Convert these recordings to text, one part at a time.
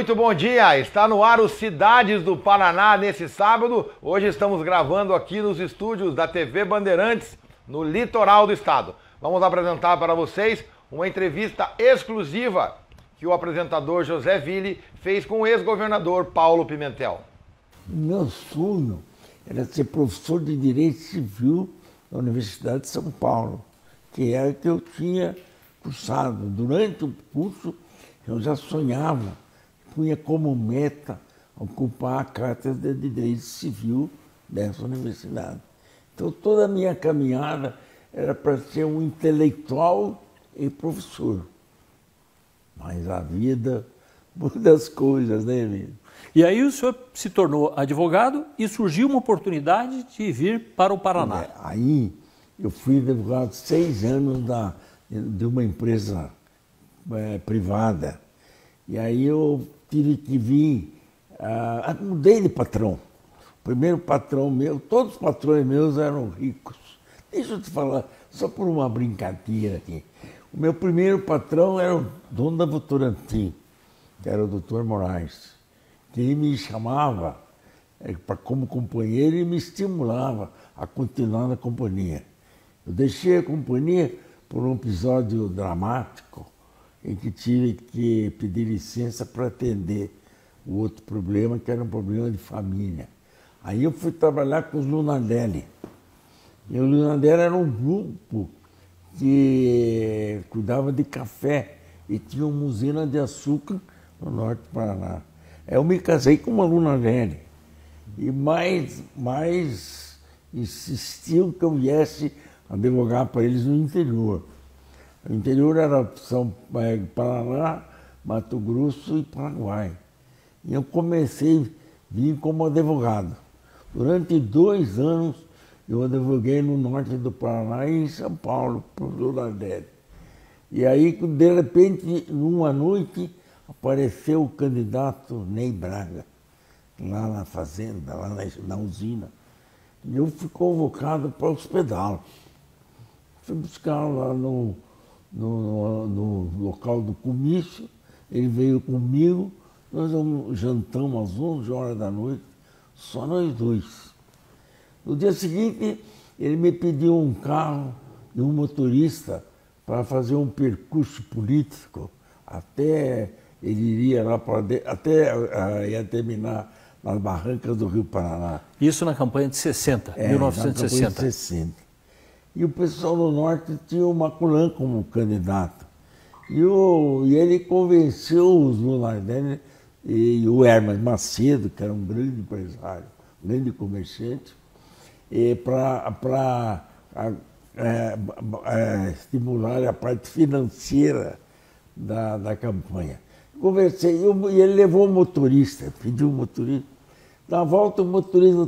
Muito bom dia, está no ar o Cidades do Paraná nesse sábado. Hoje estamos gravando aqui nos estúdios da TV Bandeirantes, no litoral do estado. Vamos apresentar para vocês uma entrevista exclusiva que o apresentador José Ville fez com o ex-governador Paulo Pimentel. Meu sonho era ser professor de Direito Civil na Universidade de São Paulo, que era que eu tinha cursado. Durante o curso eu já sonhava, punha como meta ocupar a cátedra de Direito Civil dessa universidade. Então toda a minha caminhada era para ser um intelectual e professor. Mas a vida muda as coisas, né, amigo? E aí o senhor se tornou advogado e surgiu uma oportunidade de vir para o Paraná. Aí eu fui advogado 6 anos de uma empresa privada. E aí eu tive que vir, mudei de patrão. O primeiro patrão meu, todos os patrões meus eram ricos. Deixa eu te falar, só por uma brincadeira aqui. O meu primeiro patrão era o dono da Votorantim, que era o Dr. Moraes, que me chamava como companheiro e me estimulava a continuar na companhia. Eu deixei a companhia por um episódio dramático em que tive que pedir licença para atender o outro problema, que era um problema de família. Aí eu fui trabalhar com os Lunardelli. E o Lunardelli era um grupo que cuidava de café e tinha uma usina de açúcar no norte do Paraná. Eu me casei com uma Lunardelli e mais insistiu que eu viesse advogar para eles no interior. O interior era Paraná, Mato Grosso e Paraguai. E eu comecei a vir como advogado. Durante 2 anos eu advoguei no norte do Paraná e em São Paulo, para o Lunardelli. E aí, de repente, numa noite, apareceu o candidato Ney Braga, lá na fazenda, lá na usina. E eu fui convocado para hospedá-lo. Fui buscar lá no local do comício, ele veio comigo, nós jantamos às 11 horas da noite, só nós dois. No dia seguinte, ele me pediu um carro e um motorista para fazer um percurso político, até ele iria lá para dentro, até ia terminar nas barrancas do Rio Paraná. Isso na campanha de 60, 1960. Na campanha de 60. E o pessoal do Norte tinha o Maculan como candidato. E ele convenceu os Lunardelli e o Hermes Macedo, que era um grande empresário, um grande comerciante, para estimular a parte financeira da campanha. Conversei, e ele levou o motorista, pediu o motorista. Na volta o motorista,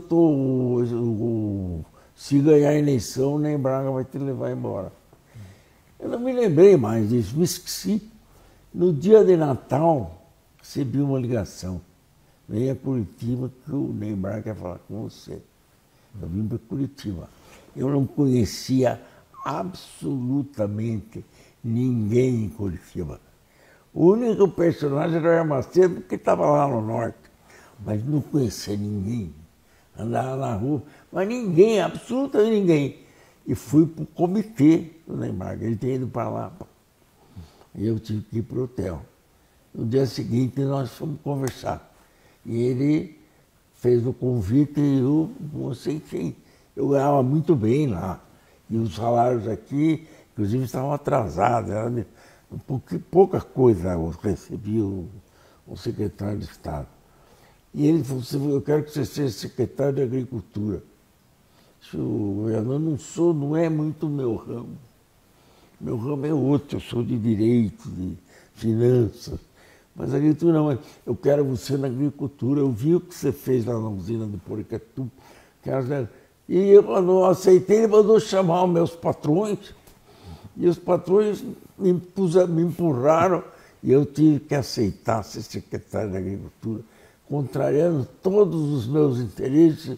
se ganhar a eleição, o Ney Braga vai te levar embora. Eu não me lembrei mais disso, me esqueci. No dia de Natal, recebi uma ligação. Venha a Curitiba que o Ney Braga quer falar com você. Eu vim para Curitiba. Eu não conhecia absolutamente ninguém em Curitiba. O único personagem era o Hermes Macedo, que estava lá no norte. Mas não conhecia ninguém. Andava na rua, mas ninguém, absolutamente ninguém. E fui para o comitê do Ney Braga, ele tinha ido para lá. E eu tive que ir para o hotel. No dia seguinte nós fomos conversar. E ele fez o convite e eu aceitei. Eu ganhava muito bem lá. E os salários aqui, inclusive, estavam atrasados. Era pouca coisa eu recebi o secretário de Estado. E ele falou assim, eu quero que você seja secretário de Agricultura. O governador não é muito meu ramo. Meu ramo é outro, eu sou de Direito, de Finanças. Mas a agricultura não, eu quero você na agricultura. Eu vi o que você fez lá na usina de Poricatu. E eu, quando eu aceitei, ele mandou chamar os meus patrões. E os patrões me empurraram e eu tive que aceitar ser secretário da Agricultura, contrariando todos os meus interesses,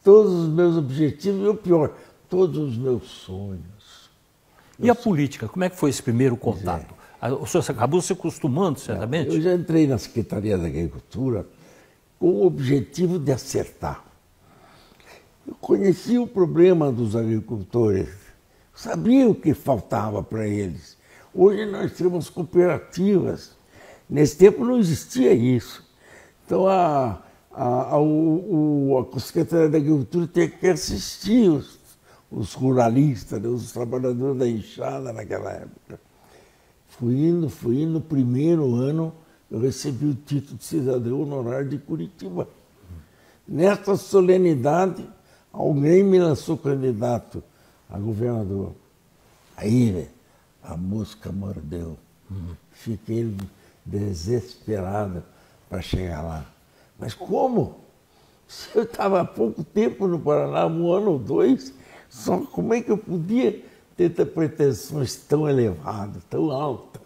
todos os meus objetivos e o pior, todos os meus sonhos. E a política, como é que foi esse primeiro contato? O senhor acabou se acostumando, certamente? Eu já entrei na Secretaria da Agricultura com o objetivo de acertar. Eu conhecia o problema dos agricultores, sabia o que faltava para eles. Hoje nós temos cooperativas. Nesse tempo não existia isso. Então a Secretaria da Agricultura tem que assistir os ruralistas, né, os trabalhadores da enxada naquela época. Fui indo, no primeiro ano eu recebi o título de cidadão honorário de Curitiba. Nesta solenidade, alguém me lançou candidato a governador. Aí a mosca mordeu. Fiquei desesperado para chegar lá. Mas como? Se eu estava há pouco tempo no Paraná, 1 ano ou 2, só como é que eu podia ter pretensões tão elevadas, tão altas?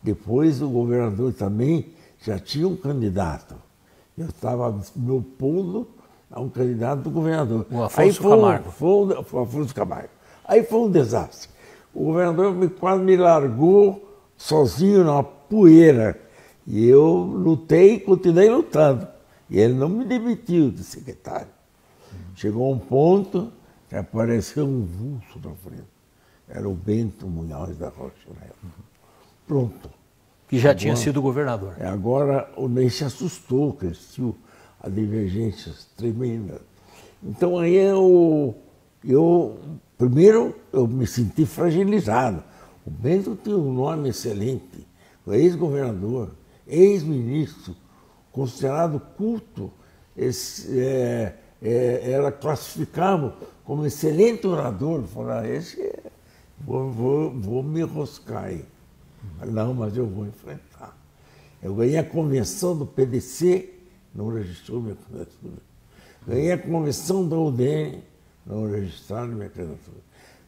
Depois o governador também já tinha um candidato. Eu estava me opondo a um candidato do governador. O Afonso Camargo. O Afonso Camargo. Aí foi um desastre. O governador quase me largou sozinho na poeira. E eu lutei e continuei lutando. E ele não me demitiu de secretário. Chegou um ponto que apareceu um vulto na frente. Era o Bento Munhoz da Rocha. Pronto. Que já tinha sido governador. Agora o Ney se assustou, que assistiu a divergências tremendas. Então aí primeiro eu me senti fragilizado. O Bento tinha um nome excelente, o ex-governador, ex-ministro, considerado culto, era classificado como excelente orador. Falei, vou me enroscar aí. Não, mas eu vou enfrentar. Eu ganhei a convenção do PDC, não registrou minha candidatura. Ganhei a convenção da UDN, não registraram minha candidatura.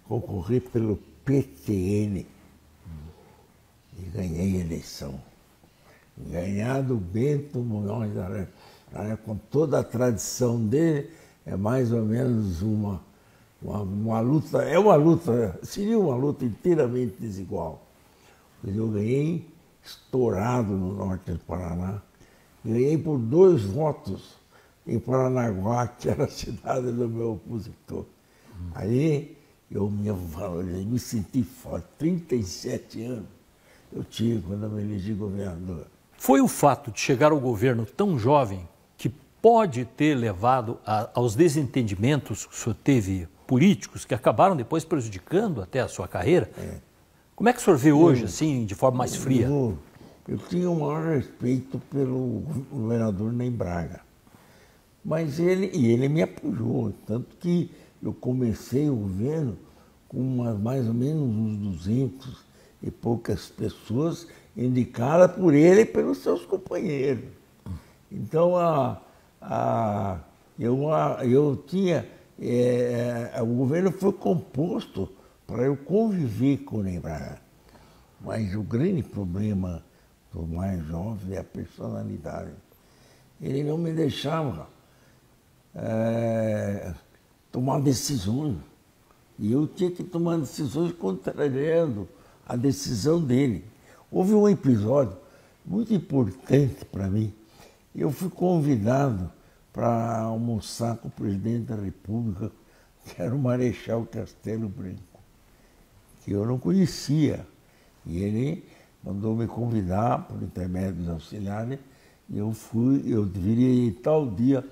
Concorri pelo PTN e ganhei a eleição. Ganhar do Bento Munhoz da Rocha, com toda a tradição dele, é mais ou menos uma luta, seria uma luta inteiramente desigual. Eu ganhei estourado no norte do Paraná. Ganhei por 2 votos em Paranaguá, que era a cidade do meu opositor. Aí eu me senti forte. 37 anos eu tinha quando eu me elegi governador. Foi o fato de chegar ao governo tão jovem que pode ter levado aos desentendimentos que o senhor teve políticos que acabaram depois prejudicando até a sua carreira? Como é que o senhor vê hoje, assim, de forma mais fria? Eu tinha o maior respeito pelo governador Ney Braga. Mas ele me apoiou, tanto que eu comecei o governo com mais ou menos uns 200 e poucas pessoas indicadas por ele e pelos seus companheiros. Então, o governo foi composto para eu conviver com o Ney Braga. Mas o grande problema do mais jovem é a personalidade. Ele não me deixava tomar decisões. E eu tinha que tomar decisões contrariando a decisão dele. Houve um episódio muito importante para mim. Eu fui convidado para almoçar com o presidente da República, que era o Marechal Castelo Branco, que eu não conhecia. E ele mandou me convidar, por intermédio dos auxiliares, e eu deveria ir tal dia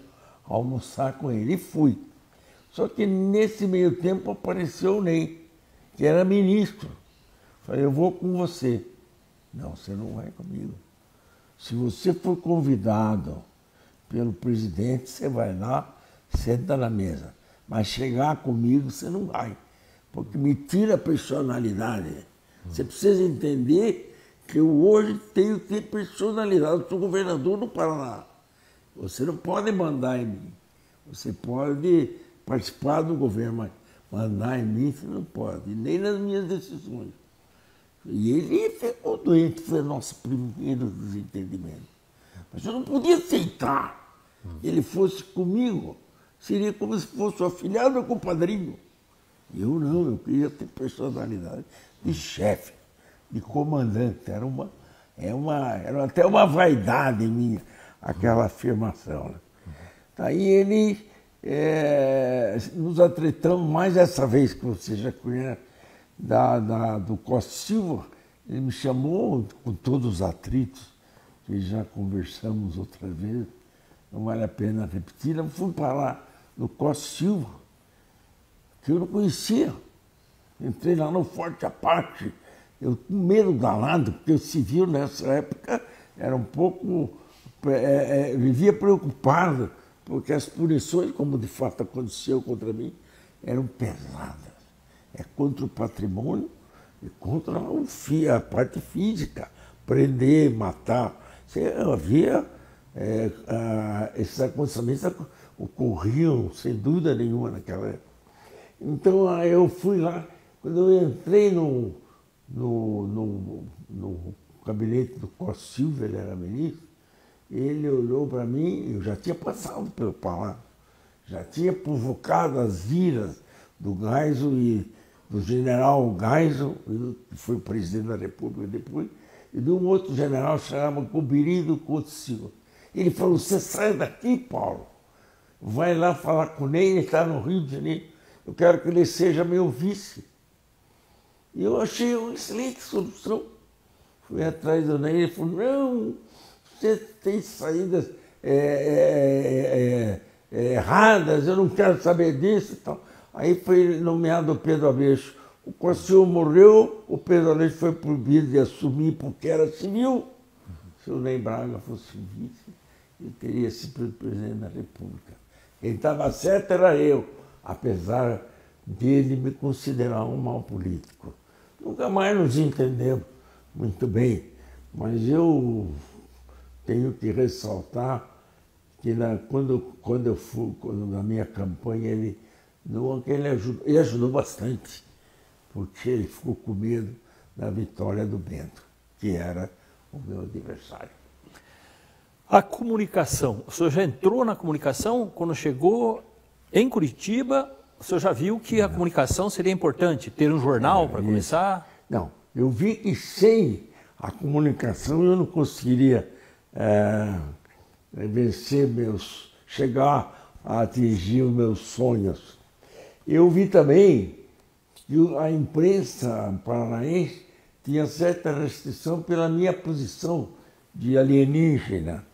almoçar com ele. E fui. Só que nesse meio tempo apareceu o Ney, que era ministro. Falei, eu vou com você. Não, você não vai comigo. Se você for convidado pelo presidente, você vai lá, senta na mesa. Mas chegar comigo, você não vai. Porque me tira a personalidade. Você precisa entender que eu hoje tenho que ter personalidade. Eu sou governador do Paraná. Você não pode mandar em mim. Você pode participar do governo, mas mandar em mim você não pode, nem nas minhas decisões. E ele ficou doente, foi nosso primeiro desentendimento. Mas eu não podia aceitar que ele fosse comigo. Seria como se fosse o afilhado ou compadrinho. Eu não, eu queria ter personalidade de chefe. de comandante. Era até uma vaidade minha, aquela afirmação. Né? Daí nos atretamos mais essa vez, que você já conhece, do Costa Silva. Ele me chamou com todos os atritos, que já conversamos outra vez, não vale a pena repetir. Eu fui para lá no Costa Silva, que eu não conhecia. Entrei lá no Forte Apache, eu com medo danado, porque o civil nessa época era um pouco, vivia preocupado, porque as punições, como de fato aconteceu contra mim, eram pesadas. É contra o patrimônio e contra a parte física, prender, matar. Havia esses acontecimentos ocorriam sem dúvida nenhuma naquela época. Então eu fui lá, quando eu entrei no gabinete do Costa Silva, ele era ministro, ele olhou para mim, eu já tinha passado pelo palácio, já tinha provocado as iras do Geisel e do general Geisel, que foi o presidente da República depois, e de um outro general chamado Coberido Couto Silva. Ele falou: você sai daqui, Paulo, vai lá falar com o Ney, ele está no Rio de Janeiro, eu quero que ele seja meu vice. E eu achei uma excelente solução. Fui atrás do Ney, ele falou: não, você tem saídas erradas, eu não quero saber disso e tal. Aí foi nomeado o Pedro Aleixo. O Costa Silva morreu, o Pedro Aleixo foi proibido de assumir porque era civil. Se o Ney Braga fosse vice, ele teria sido presidente da República. Quem estava certo era eu, apesar dele me considerar um mau político. Nunca mais nos entendemos muito bem, mas eu tenho que ressaltar que quando eu fui, na minha campanha, ele ajudou bastante, porque ele ficou com medo da vitória do Bento, que era o meu adversário. A comunicação, o senhor já entrou na comunicação quando chegou em Curitiba? O senhor já viu que a comunicação seria importante, ter um jornal para começar? Não, eu vi que sem a comunicação eu não conseguiria chegar a atingir os meus sonhos. Eu vi também que a imprensa paranaense tinha certa restrição pela minha posição de alienígena.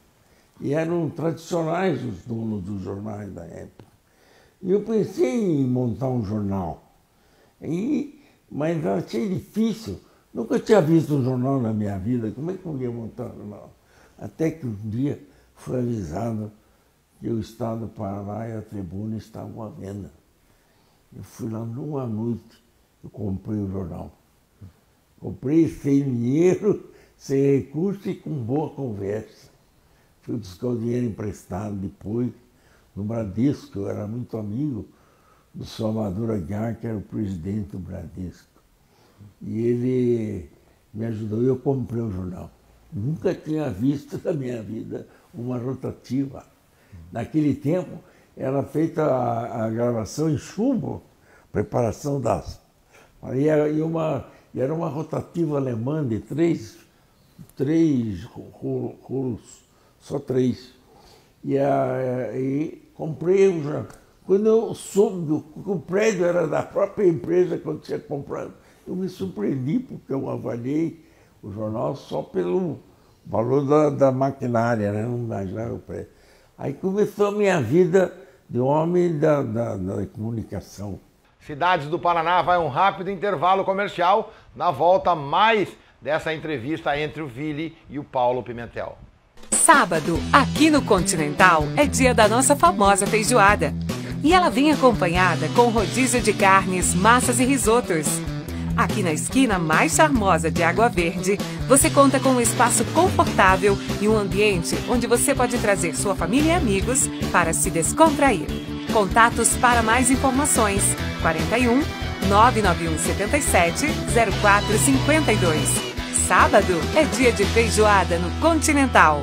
E eram tradicionais os donos dos jornais da época. E eu pensei em montar um jornal, mas achei difícil. Nunca tinha visto um jornal na minha vida, como é que eu ia montar um jornal? Até que um dia fui avisado que o Estado do Paraná e a Tribuna estavam à venda. Eu fui lá numa noite, eu comprei o jornal. Comprei sem dinheiro, sem recurso e com boa conversa. Fui buscar o dinheiro emprestado depois, no Bradesco. Eu era muito amigo do Salvador Aguiar, que era o presidente do Bradesco. E ele me ajudou e eu comprei o jornal. Nunca tinha visto na minha vida uma rotativa. Naquele tempo era feita a gravação em chumbo, preparação das... E era uma rotativa alemã de três rolos, só 3. E comprei o jornal. Quando eu soube que o prédio era da própria empresa que eu tinha comprado, eu me surpreendi, porque eu avaliei o jornal só pelo valor da maquinária, né? Não imaginava o prédio. Aí começou a minha vida de homem da comunicação. Cidades do Paraná vai um rápido intervalo comercial. Na volta, mais dessa entrevista entre o Vili e o Paulo Pimentel. Sábado, aqui no Continental, é dia da nossa famosa feijoada. E ela vem acompanhada com rodízio de carnes, massas e risotos. Aqui na esquina mais charmosa de Água Verde, você conta com um espaço confortável e um ambiente onde você pode trazer sua família e amigos para se descontrair. Contatos para mais informações: 41 991 77 0452. Sábado é dia de feijoada no Continental.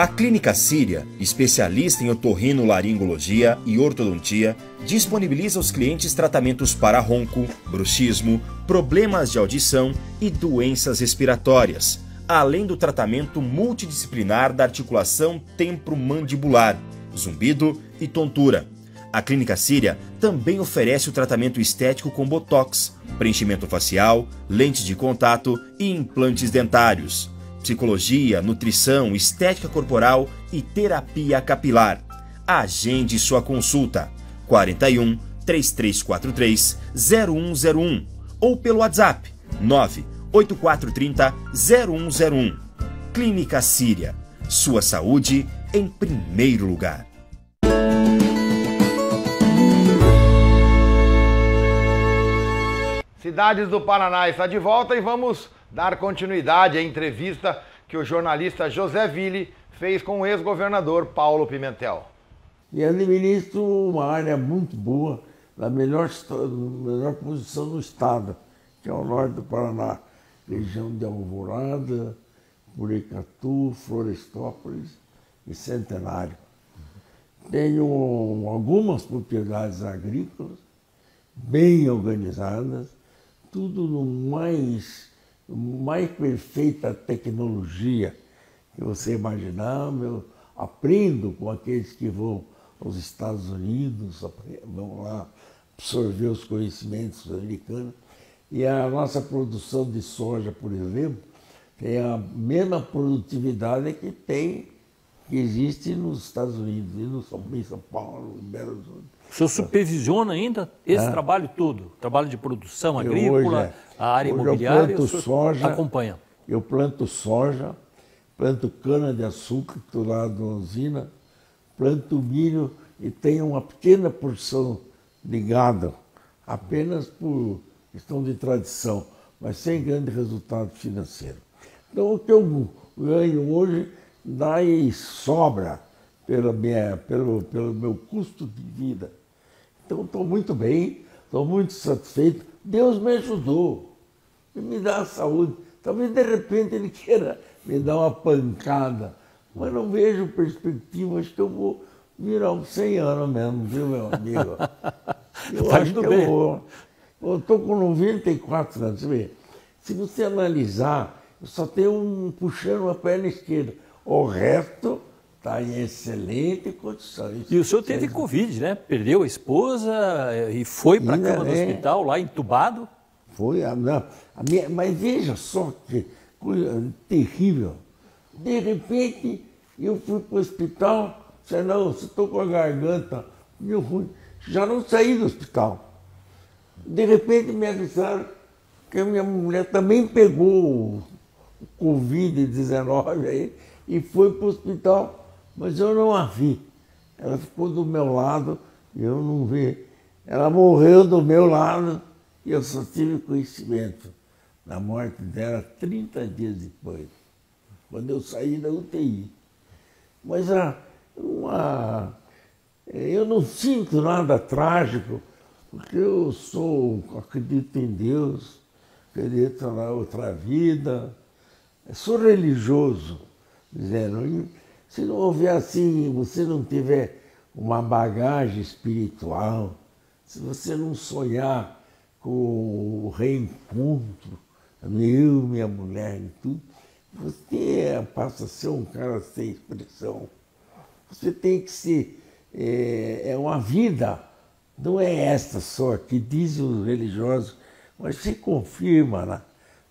A Clínica Síria, especialista em otorrinolaringologia e ortodontia, disponibiliza aos clientes tratamentos para ronco, bruxismo, problemas de audição e doenças respiratórias, além do tratamento multidisciplinar da articulação temporomandibular, zumbido e tontura. A Clínica Síria também oferece o tratamento estético com botox, preenchimento facial, lentes de contato e implantes dentários. Psicologia, nutrição, estética corporal e terapia capilar. Agende sua consulta 41 3343 0101 ou pelo WhatsApp 98430 0101. Clínica Síria. Sua saúde em primeiro lugar. Cidades do Paraná está de volta e vamos dar continuidade à entrevista que o jornalista José Ville fez com o ex-governador Paulo Pimentel. E administro uma área muito boa, na melhor posição do estado, que é o norte do Paraná, região de Alvorada, Buricatu, Florestópolis e Centenário. Tenho algumas propriedades agrícolas bem organizadas, tudo no mais perfeita tecnologia que você imaginar. Eu aprendo com aqueles que vão aos Estados Unidos, vão lá absorver os conhecimentos americanos. E a nossa produção de soja, por exemplo, tem a mesma produtividade que existe nos Estados Unidos, e em São Paulo, em Belo Horizonte. O senhor supervisiona ainda esse trabalho todo? Trabalho de produção agrícola, a área imobiliária? Eu planto soja, acompanha? Eu planto soja, planto cana-de-açúcar, estou lá na usina, planto milho e tenho uma pequena porção de gado, apenas por questão de tradição, mas sem grande resultado financeiro. Então, o que eu ganho hoje dá e sobra pelo meu custo de vida. Então, estou muito bem, estou muito satisfeito. Deus me ajudou, me dá a saúde. Talvez, de repente, Ele queira me dar uma pancada, mas não vejo perspectiva. Acho que eu vou virar uns 100 anos mesmo, viu, meu amigo? Eu acho que eu vou. Eu estou com 94 anos, você vê. Se você analisar, eu só tenho puxando a perna esquerda. O resto está em excelente condição. E o senhor teve Covid, né? Perdeu a esposa e foi para a cama do hospital, lá entubado? Foi, mas veja só que coisa terrível. De repente, eu fui para o hospital, disse, não, você estou com a garganta. Eu fui, já não saí do hospital. De repente me avisaram que a minha mulher também pegou o Covid-19 aí e foi para o hospital, mas eu não a vi. Ela ficou do meu lado e eu não vi. Ela morreu do meu lado e eu só tive conhecimento da morte dela 30 dias depois, quando eu saí da UTI. Mas eu não sinto nada trágico, porque eu acredito em Deus, acredito na outra vida, sou religioso, dizendo, se não houver assim, você não tiver uma bagagem espiritual, se você não sonhar com o reencontro, eu, minha mulher e tudo, você passa a ser um cara sem expressão. Você tem que ser, é uma vida, não é esta só, que dizem os religiosos, mas se confirma, né?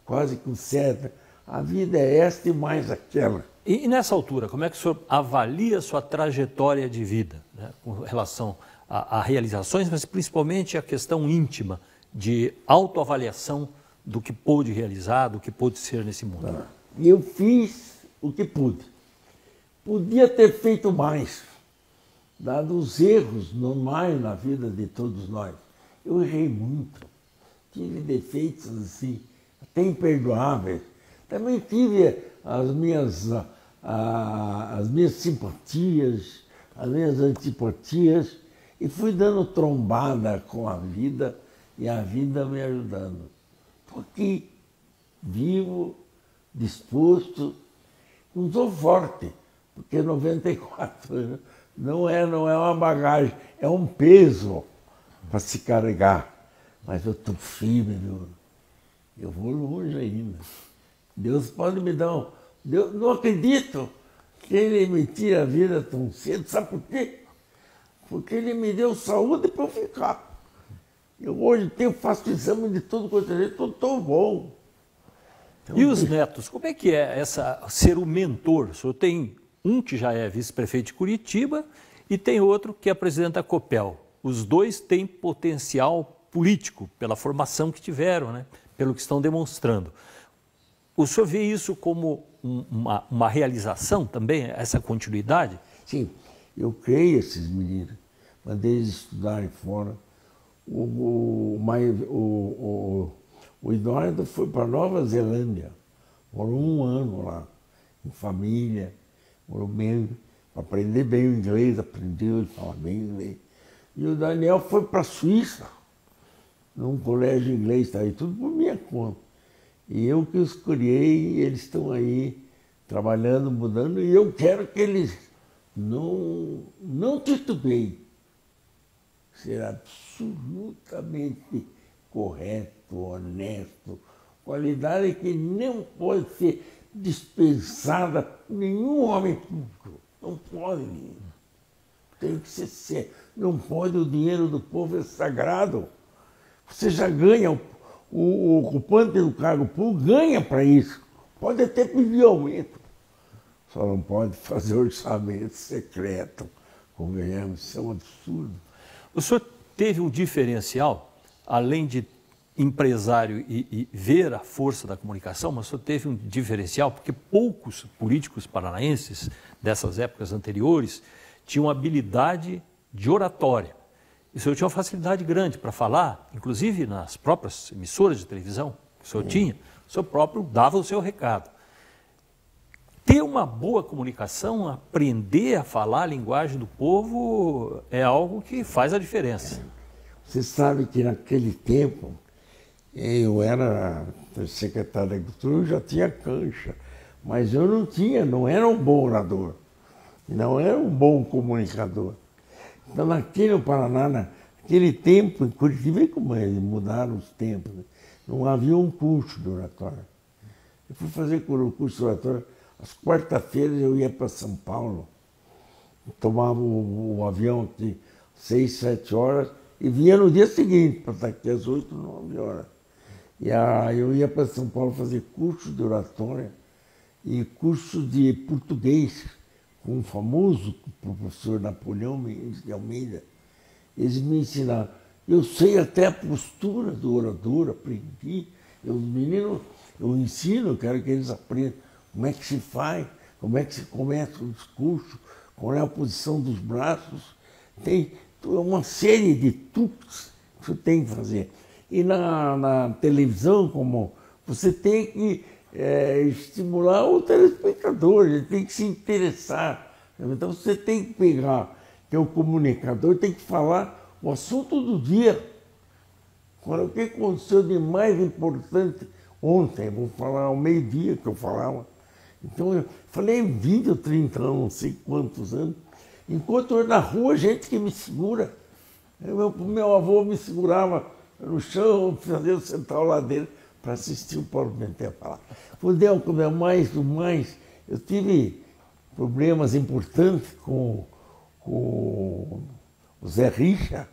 Quase com certa, a vida é esta e mais aquela. E nessa altura, como é que o senhor avalia a sua trajetória de vida, né, com relação a realizações, mas principalmente a questão íntima de autoavaliação do que pôde realizar, do que pôde ser nesse mundo? Eu fiz o que pude. Podia ter feito mais, dado os erros normais na vida de todos nós. Eu errei muito, tive defeitos assim, até imperdoáveis. Também tive as minhas simpatias, as minhas antipatias, e fui dando trombada com a vida e a vida me ajudando. Estou aqui, vivo, disposto, não sou forte, porque 94 não é uma bagagem, é um peso para se carregar. Mas eu estou firme, viu? Eu vou longe ainda. Deus pode me dar um... Deus, não acredito que Ele me tire a vida tão cedo. Sabe por quê? Porque Ele me deu saúde para eu ficar. Eu hoje faço exame de tudo quanto é jeito, estou bom. Então, e os netos, como é que é ser o mentor? O senhor tem um que já é vice-prefeito de Curitiba e tem outro que é presidente da Copel. Os dois têm potencial político pela formação que tiveram, né? Pelo que estão demonstrando. O senhor vê isso como uma realização também, essa continuidade? Sim, eu creio esses meninos, mandei eles estudarem fora. O Eduardo foi para Nova Zelândia, morou 1 ano lá, em família, morou bem, para aprender bem o inglês, aprendeu, ele fala bem inglês. E o Daniel foi para a Suíça, num colégio inglês, está aí tudo por minha conta. E eu que os criei, eles estão aí trabalhando, mudando, e eu quero que eles não titubeiem. Ser absolutamente correto, honesto, qualidade que não pode ser dispensada por nenhum homem público. Não pode. Tem que ser sério. Não pode, o dinheiro do povo é sagrado. Você já ganha, o ocupante do cargo público ganha para isso. Pode até pedir aumento. Só não pode fazer orçamento secreto. Convenhamos, isso é um absurdo. O senhor teve um diferencial, além de empresário e ver a força da comunicação, mas o senhor teve um diferencial porque poucos políticos paranaenses dessas épocas anteriores tinham habilidade de oratória. E o senhor tinha uma facilidade grande para falar, inclusive nas próprias emissoras de televisão que o senhor tinha, o senhor próprio dava o seu recado. Ter uma boa comunicação, aprender a falar a linguagem do povo é algo que faz a diferença. Você sabe que naquele tempo, eu era secretário da Agricultura, eu já tinha cancha, mas eu não era um bom orador, não era um bom comunicador. Então, aqui no Paraná, naquele tempo, em Curitiba, como eles mudaram os tempos, né? Não havia um curso de oratória. Eu fui fazer o curso de oratória, às quarta-feiras eu ia para São Paulo, tomava o avião aqui 6, 7 horas e vinha no dia seguinte, para estar aqui às 8, 9 horas. E aí eu ia para São Paulo fazer curso de oratória e curso de português com o famoso professor Napoleão Mendes de Almeida. Eles me ensinaram. Eu sei até a postura do orador, aprendi. Os meninos, eu ensino, quero que eles aprendam como é que se faz, como é que se começa o discurso, qual é a posição dos braços. Tem uma série de truques que você tem que fazer. E na televisão, como você tem que estimular o telespectador, ele tem que se interessar. Então você tem que pegar, que é o comunicador, tem que falar o assunto do dia. O que aconteceu de mais importante ontem? Vou falar ao meio-dia que eu falava. Então eu falei 20 ou 30 anos, não sei quantos anos. Enquanto eu na rua, gente que me segura. Meu avô me segurava no chão, fazia eu sentar ao lado dele para assistir o Paulo Pimentel falar. Mais, eu tive problemas importantes com o Zé Richa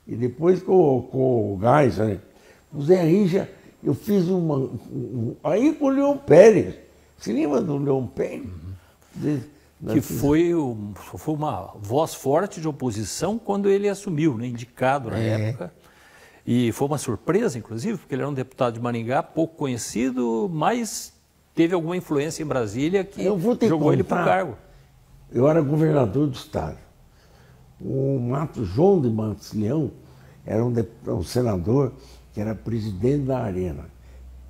e depois com o Geisel, né? O Zé Richa, eu fiz aí com o Leon Pérez. Você lembra do Leon Pérez? Que foi uma voz forte de oposição quando ele assumiu, né? Indicado na época. E foi uma surpresa, inclusive, porque ele era um deputado de Maringá, pouco conhecido, mas teve alguma influência em Brasília que jogou ele para o cargo. Eu era governador do estado. O João de Matos Leão era um senador que era presidente da Arena.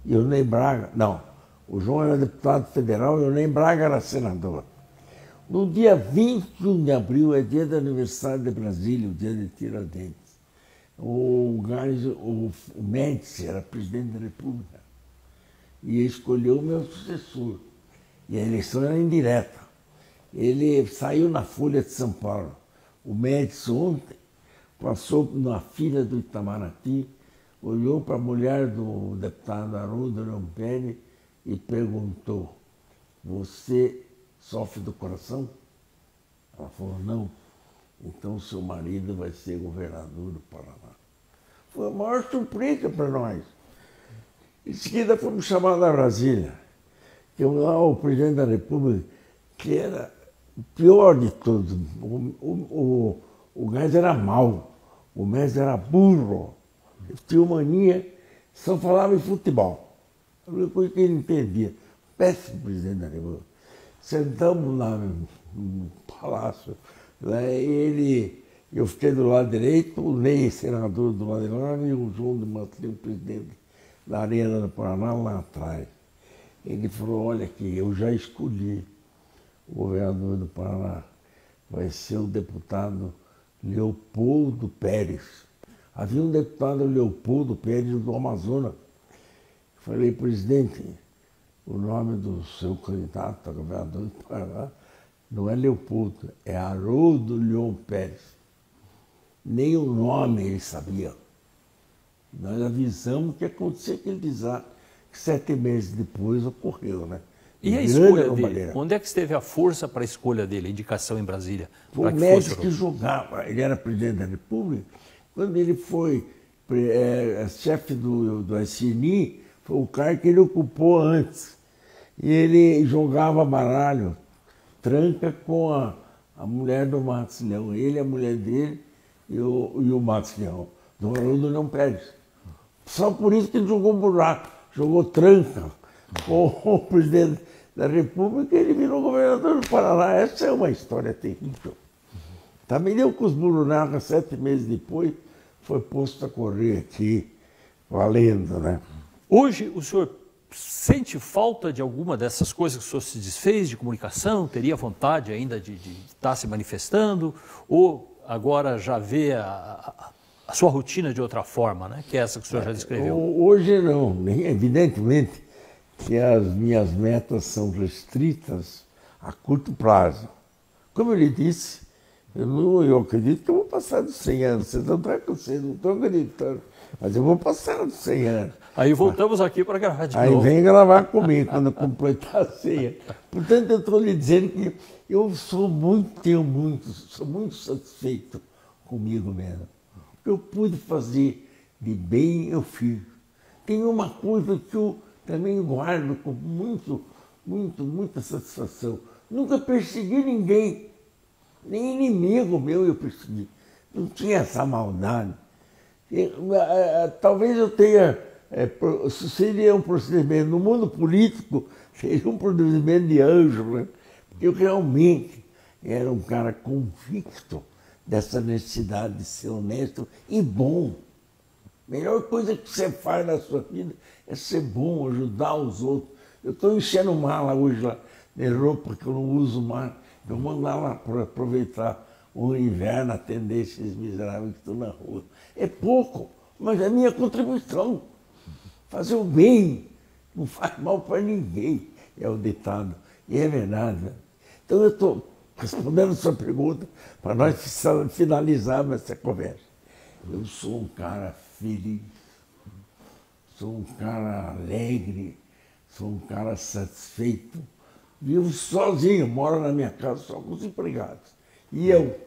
E o Ney Braga, não, o João era deputado federal e o Ney Braga era senador. No dia 21 de abril é dia do aniversário de Brasília, o dia de Tiradentes. O Médici era presidente da República e escolheu o meu sucessor. E a eleição era indireta. Ele saiu na Folha de São Paulo. O médico ontem passou na fila do Itamaraty, olhou para a mulher do deputado Haroldo Leão Pérez e perguntou: você sofre do coração? Ela falou: não. Então seu marido vai ser governador do Paraná. Foi a maior surpresa para nós. Em seguida fomos chamados a Brasília. O presidente da República, que era o pior de todos, o Gás era mau, o Mestre era burro, ele tinha mania, só falava em futebol. A única coisa que ele entendia. Péssimo presidente da República. Sentamos lá no palácio, eu fiquei do lado direito, o Ney, senador, do lado de lá, e o João de Matheus, presidente da Arena do Paraná, lá atrás. Ele falou: olha aqui, eu já escolhi o governador do Paraná, vai ser o deputado Leopoldo Pérez. Havia um deputado Leopoldo Pérez do Amazonas. Falei: presidente, o nome do seu candidato a governador do Paraná não é Leopoldo, é Haroldo Leão Pérez. Nem o nome ele sabia. Nós avisamos que acontecia aquele desastre, que 7 meses depois ocorreu, né? E a escolha dele? Onde é que esteve a força para a escolha dele, a indicação em Brasília? Foi o médico que jogava, ele era presidente da República. Quando ele foi chefe do SNI, foi o cara que ele ocupou antes. E ele jogava baralho, tranca com a mulher do Matos Leão. Ele, a mulher dele e o Matos Leão, do Haroldo Leão Pérez. Só por isso que ele jogou buraco, jogou tranca com o presidente da República e ele virou governador do Paraná. Essa é uma história terrível. Também deu com os burunacas, 7 meses depois, foi posto a correr aqui, valendo, né? Hoje, o senhor sente falta de alguma dessas coisas que o senhor se desfez, de comunicação? Teria vontade ainda de estar se manifestando? Ou agora já vê a sua rotina de outra forma, né? Que é essa que o senhor já descreveu? Hoje não, evidentemente que as minhas metas são restritas a curto prazo. Como eu lhe disse, eu acredito que eu vou passar dos 100 anos. Vocês não estão acreditando, mas eu vou passar dos 100 anos. Aí voltamos aqui para gravar de novo. Aí vem gravar comigo quando eu completar a 100 anos. Portanto, eu estou lhe dizendo que eu sou muito satisfeito comigo mesmo. O que eu pude fazer de bem, eu fiz. Tem uma coisa que eu também guardo com muita satisfação. Nunca persegui ninguém, nem inimigo meu eu persegui. Não tinha essa maldade. Talvez eu tenha, seria um procedimento, no mundo político, seria um procedimento de anjo, né? Porque eu realmente era um cara convicto dessa necessidade de ser honesto e bom. A melhor coisa que você faz na sua vida é ser bom, ajudar os outros. Eu estou enchendo mala hoje lá de roupa que eu não uso mais. Eu vou mandar lá para aproveitar o inverno, atender esses miseráveis que estão na rua. É pouco, mas é minha contribuição. Fazer o bem não faz mal para ninguém, é o ditado. E é verdade, né? Então eu estou respondendo a sua pergunta para nós finalizarmos essa conversa. Eu sou um cara feliz, sou um cara alegre, sou um cara satisfeito. Vivo sozinho, moro na minha casa só com os empregados. E eu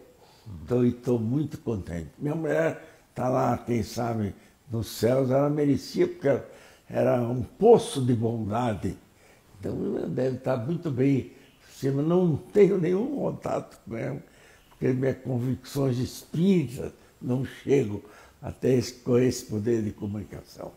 estou muito contente. Minha mulher está lá, quem sabe, nos céus, ela merecia, porque ela era um poço de bondade. Então ela deve estar muito bem. Eu não tenho nenhum contato com ela, porque minhas convicções espíritas não chegam até com esse poder de comunicação.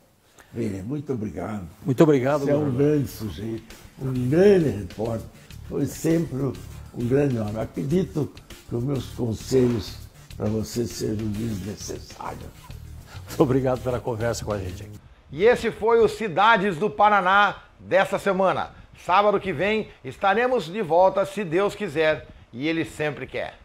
Bem, muito obrigado. Muito obrigado. Você é um grande sujeito, um grande repórter. Foi sempre um grande homem. Acredito que os meus conselhos para você sejam desnecessários. Muito obrigado pela conversa com a gente aqui. E esse foi o Cidades do Paraná dessa semana. Sábado que vem estaremos de volta, se Deus quiser, e Ele sempre quer.